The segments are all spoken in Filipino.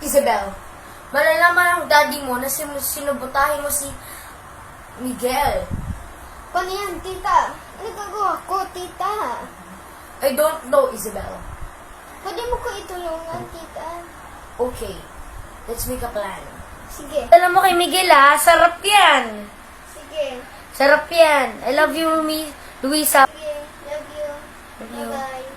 Isabel, malalaman ng daddy mo na sinubutahin mo si Miguel. Paano yan, tita? Ano gagawa ko, tita? I don't know, Isabel. Pwede mo ko itulungan, tita? Okay, let's make a plan. Sige. Alam mo kay Miguel sarap yan. Sige. Sarap yan. I love you, Luisa. Sige. Love you. Love you. Bye-bye.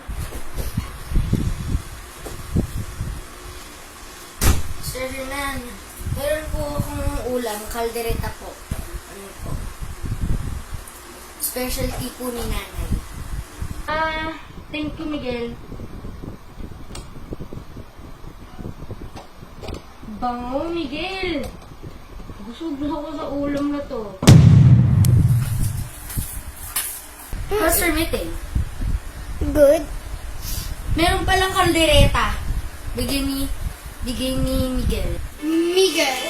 Sir Hernan, meron po akong ulam, kaldereta po. Ano po? Specialty po ni nanay. Thank you, Miguel. Bango, Miguel. Busog na ako sa ulam na to. How's your meeting? Good. Meron palang kaldereta. Bigay ni Miguel. Miguel,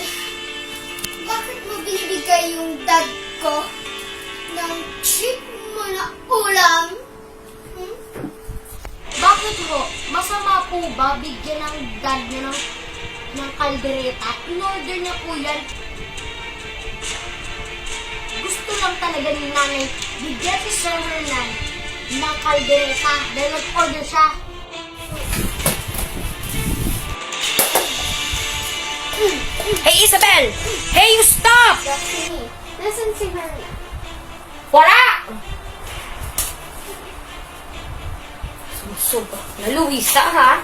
bakit mo binibigay yung dad ko ng cheap mo na ulam? Hmm? Bakit ho? Masama po ba bigyan ng dad niya ng kaldereta? In-order niya po yan. Gusto lang talaga ni nanay bigyan si Sir Hernan ng kaldereta dahil nag-order siya. Hey, Isabel! Hey, you stop! Daphne, nasan si Hernan? Wala! Susog na Luisa, ha?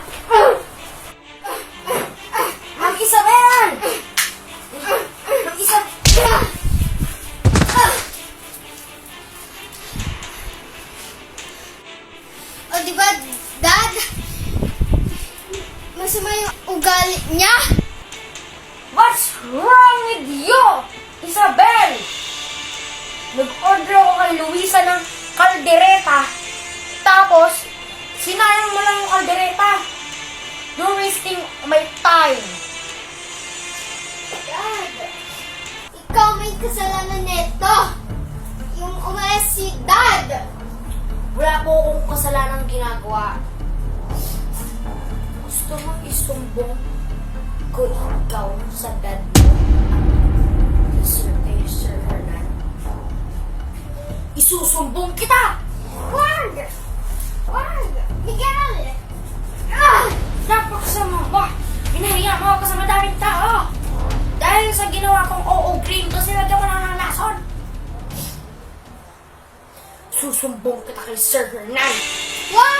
Mag-Isabel! Mag-Isabel! O, diba, Dad? Masama yung ugali niya? What's wrong with you, Isabel? Nag-order ako kay Luisa ng kaldereta. Tapos, sinayang mo lang yung kaldereta. You're wasting my time. Dad, ikaw may kasalanan neto. Yung umalis si Dad. Wala po akong kasalanang ginagawa. Gusto mo isumbong ko ikaw sa dad mo? Sir Hernan. Isusumbong kita! Wag! Wag! Miguel! Napakasama mo! Pinahiya mo ako sa madaming tao! Dahil sa ginawa kong oo green kasi lagyan mo ng lason! Susumbong kita kay Sir Hernan! Wag!